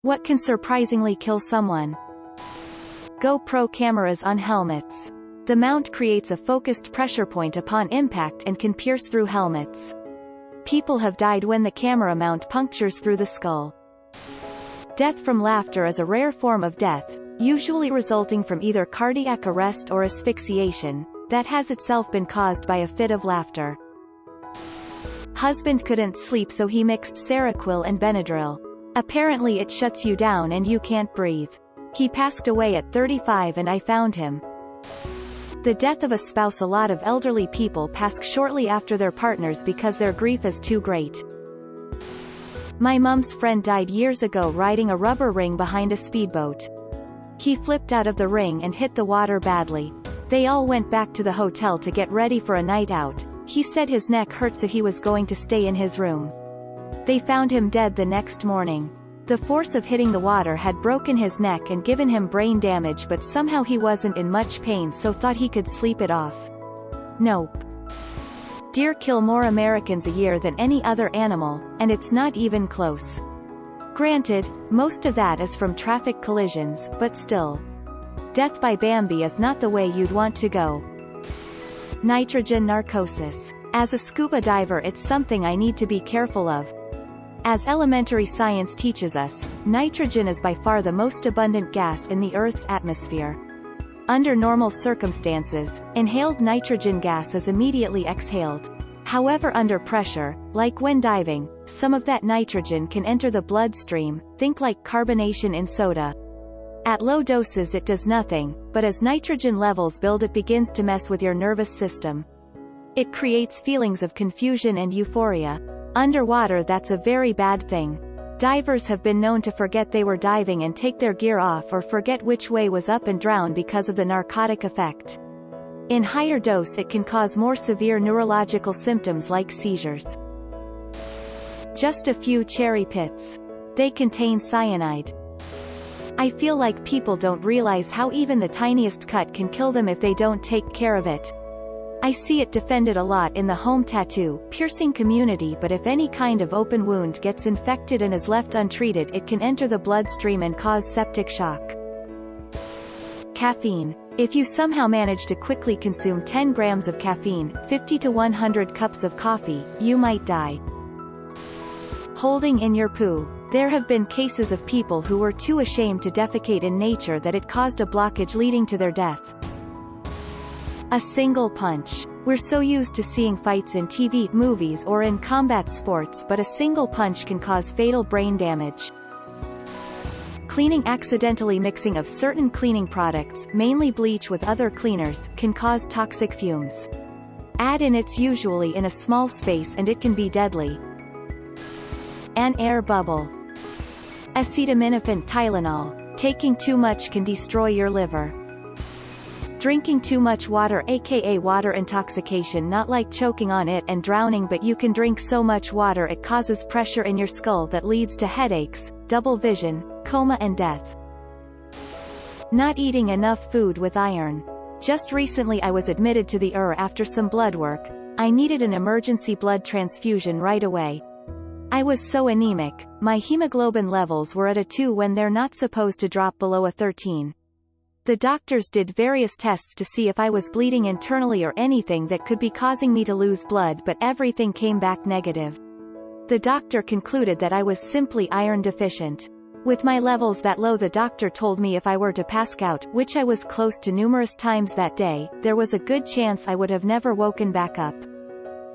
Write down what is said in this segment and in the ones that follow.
What can surprisingly kill someone? GoPro cameras on helmets. The mount creates a focused pressure point upon impact and can pierce through helmets. People have died when the camera mount punctures through the skull. Death from laughter is a rare form of death, usually resulting from either cardiac arrest or asphyxiation, that has itself been caused by a fit of laughter. Husband couldn't sleep so he mixed Seroquel and Benadryl. Apparently it shuts you down and you can't breathe. He passed away at 35 and I found him. The death of a spouse. A lot of elderly people pass shortly after their partners because their grief is too great. My mom's friend died years ago riding a rubber ring behind a speedboat. He flipped out of the ring and hit the water badly. They all went back to the hotel to get ready for a night out. He said his neck hurt so he was going to stay in his room. They found him dead the next morning. The force of hitting the water had broken his neck and given him brain damage, but somehow he wasn't in much pain so thought he could sleep it off. Nope. Deer kill more Americans a year than any other animal, and it's not even close. Granted, most of that is from traffic collisions, but still. Death by Bambi is not the way you'd want to go. Nitrogen narcosis. As a scuba diver, it's something I need to be careful of. As elementary science teaches us, nitrogen is by far the most abundant gas in the Earth's atmosphere. Under normal circumstances, inhaled nitrogen gas is immediately exhaled. However, under pressure, like when diving, some of that nitrogen can enter the bloodstream, think like carbonation in soda. At low doses it does nothing, but as nitrogen levels build it begins to mess with your nervous system. It creates feelings of confusion and euphoria. Underwater that's a very bad thing. Divers have been known to forget they were diving and take their gear off or forget which way was up and drown because of the narcotic effect. In higher dose it can cause more severe neurological symptoms like seizures. Just a few cherry pits. They contain cyanide. I feel like people don't realize how even the tiniest cut can kill them if they don't take care of it. I see it defended a lot in the home tattoo piercing community, but if any kind of open wound gets infected and is left untreated it can enter the bloodstream and cause septic shock. Caffeine. If you somehow manage to quickly consume 10 grams of caffeine, 50 to 100 cups of coffee, you might die. Holding in your poo. There have been cases of people who were too ashamed to defecate in nature that it caused a blockage leading to their death. A single punch. We're so used to seeing fights in TV, movies or in combat sports, but a single punch can cause fatal brain damage. Cleaning. Accidentally mixing of certain cleaning products, mainly bleach, with other cleaners, can cause toxic fumes. Add in it's usually in a small space and it can be deadly. An air bubble. Acetaminophen Tylenol. Taking too much can destroy your liver. Drinking too much water, aka water intoxication, not like choking on it and drowning, but you can drink so much water it causes pressure in your skull that leads to headaches, double vision, coma and death. Not eating enough food with iron. Just recently I was admitted to the ER after some blood work. I needed an emergency blood transfusion right away. I was so anemic, my hemoglobin levels were at a 2 when they're not supposed to drop below a 13. The doctors did various tests to see if I was bleeding internally or anything that could be causing me to lose blood, but everything came back negative. The doctor concluded that I was simply iron deficient. With my levels that low, the doctor told me if I were to pass out, which I was close to numerous times that day, there was a good chance I would have never woken back up.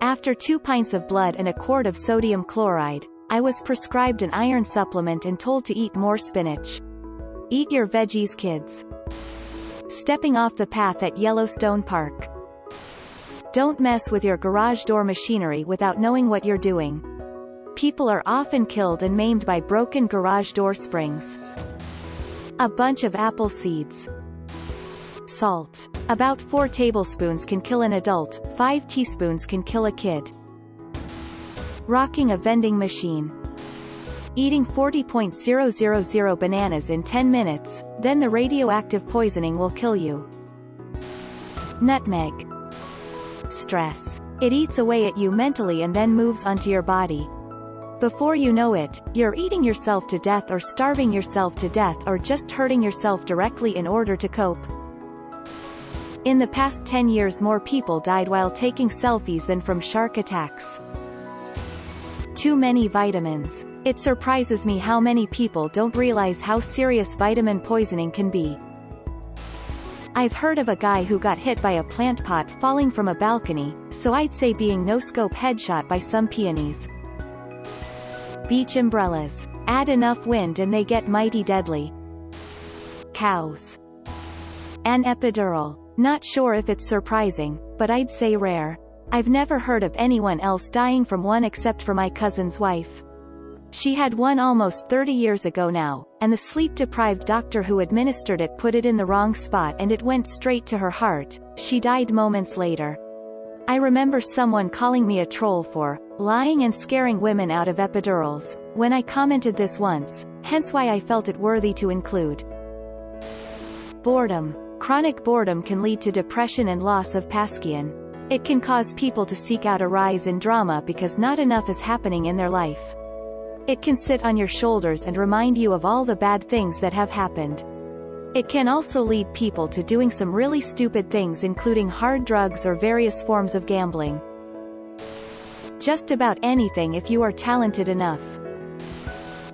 After 2 pints of blood and a quart of sodium chloride, I was prescribed an iron supplement and told to eat more spinach. Eat your veggies, kids. Stepping off the path at Yellowstone Park. Don't mess with your garage door machinery without knowing what you're doing. People are often killed and maimed by broken garage door springs. A bunch of apple seeds. Salt. About 4 tablespoons can kill an adult, 5 teaspoons can kill a kid. Rocking a vending machine. Eating 40.000 bananas in 10 minutes, then the radioactive poisoning will kill you. Nutmeg. Stress. It eats away at you mentally and then moves onto your body. Before you know it, you're eating yourself to death or starving yourself to death or just hurting yourself directly in order to cope. In the past 10 years, more people died while taking selfies than from shark attacks. Too many vitamins. It surprises me how many people don't realize how serious vitamin poisoning can be. I've heard of a guy who got hit by a plant pot falling from a balcony, so I'd say being no-scope headshot by some peonies. Beach umbrellas. Add enough wind and they get mighty deadly. Cows. An epidural. Not sure if it's surprising, but I'd say rare. I've never heard of anyone else dying from one except for my cousin's wife. She had one almost 30 years ago now, and the sleep-deprived doctor who administered it put it in the wrong spot and it went straight to her heart. She died moments later. I remember someone calling me a troll for lying and scaring women out of epidurals when I commented this once, hence why I felt it worthy to include. Boredom. Chronic boredom can lead to depression and loss of passion. It can cause people to seek out a rise in drama because not enough is happening in their life. It can sit on your shoulders and remind you of all the bad things that have happened. It can also lead people to doing some really stupid things, including hard drugs or various forms of gambling. Just about anything if you are talented enough.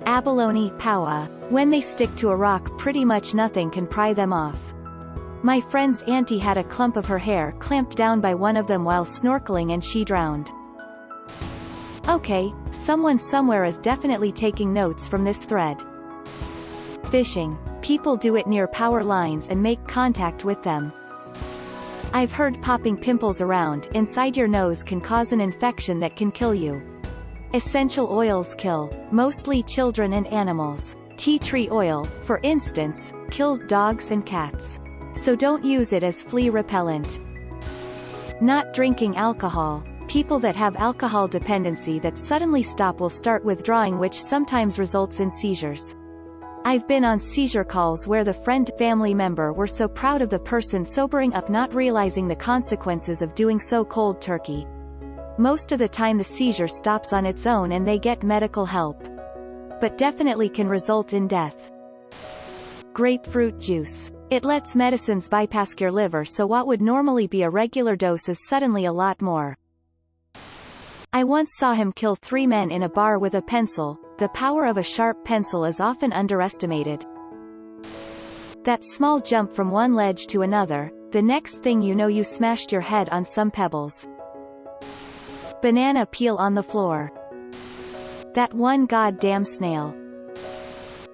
Abalone power. When they stick to a rock, pretty much nothing can pry them off. My friend's auntie had a clump of her hair clamped down by one of them while snorkeling and she drowned. Okay, someone somewhere is definitely taking notes from this thread. Fishing. People do it near power lines and make contact with them. I've heard popping pimples around inside your nose can cause an infection that can kill you. Essential oils kill, mostly children and animals. Tea tree oil, for instance, kills dogs and cats. So don't use it as flea repellent. Not drinking alcohol. People that have alcohol dependency that suddenly stop will start withdrawing, which sometimes results in seizures. I've been on seizure calls where the family member were so proud of the person sobering up, not realizing the consequences of doing so cold turkey. Most of the time the seizure stops on its own and they get medical help. But definitely can result in death. Grapefruit juice. It lets medicines bypass your liver, so what would normally be a regular dose is suddenly a lot more. I once saw him kill 3 men in a bar with a pencil. The power of a sharp pencil is often underestimated. That small jump from one ledge to another, the next thing you know you smashed your head on some pebbles. Banana peel on the floor. That one goddamn snail.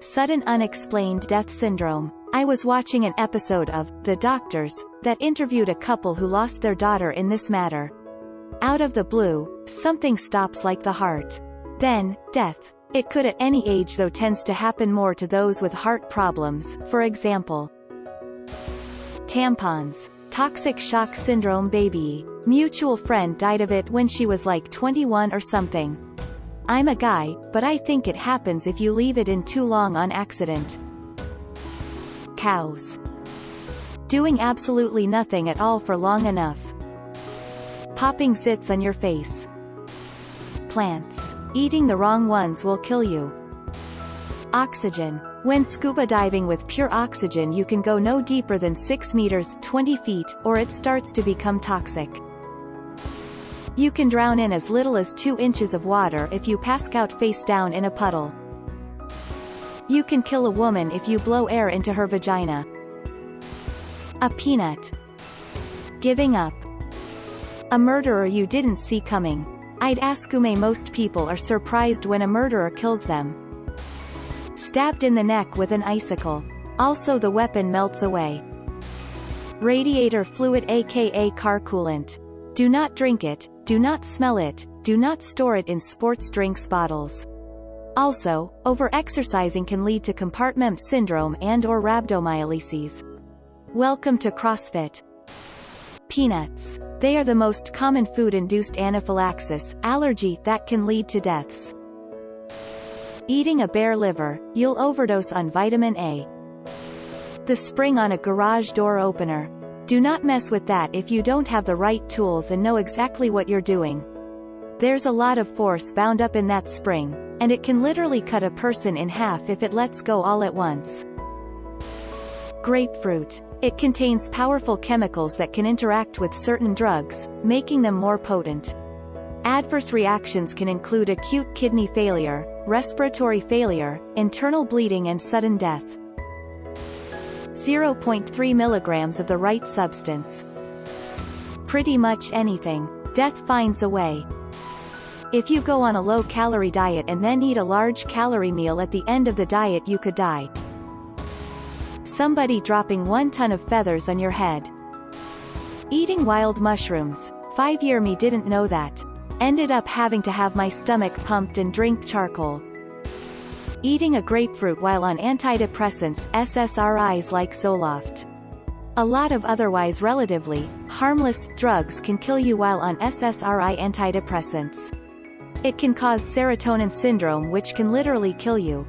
Sudden unexplained death syndrome. I was watching an episode of The Doctors that interviewed a couple who lost their daughter in this matter. Out of the blue, something stops like the heart. Then, death. It could at any age, though tends to happen more to those with heart problems. For example, tampons. Toxic shock syndrome baby. Mutual friend died of it when she was like 21 or something. I'm a guy, but I think it happens if you leave it in too long on accident. Cows. Doing absolutely nothing at all for long enough. Popping zits on your face. Plants. Eating the wrong ones will kill you. Oxygen. When scuba diving with pure oxygen you can go no deeper than 6 meters 20 feet, or it starts to become toxic. You can drown in as little as 2 inches of water if you pass out face down in a puddle. You can kill a woman if you blow air into her vagina. A peanut. Giving up. A murderer you didn't see coming. I'd assume most people are surprised when a murderer kills them. Stabbed in the neck with an icicle. Also the weapon melts away. Radiator fluid, aka car coolant. Do not drink it, do not smell it, do not store it in sports drinks bottles. Also, over-exercising can lead to compartment syndrome and/or rhabdomyolysis. Welcome to CrossFit. Peanuts. They are the most common food-induced anaphylaxis, allergy, that can lead to deaths. Eating a bare liver, you'll overdose on vitamin A. The spring on a garage door opener. Do not mess with that if you don't have the right tools and know exactly what you're doing. There's a lot of force bound up in that spring. And it can literally cut a person in half if it lets go all at once. Grapefruit. It contains powerful chemicals that can interact with certain drugs, making them more potent. Adverse reactions can include acute kidney failure, respiratory failure, internal bleeding and sudden death. 0.3 milligrams of the right substance. Pretty much anything. Death finds a way. If you go on a low-calorie diet and then eat a large-calorie meal at the end of the diet, you could die. Somebody dropping 1 ton of feathers on your head. Eating wild mushrooms. 5-year me didn't know that. Ended up having to have my stomach pumped and drink charcoal. Eating a grapefruit while on antidepressants, SSRIs like Zoloft. A lot of otherwise relatively harmless drugs can kill you while on SSRI antidepressants. It can cause serotonin syndrome, which can literally kill you.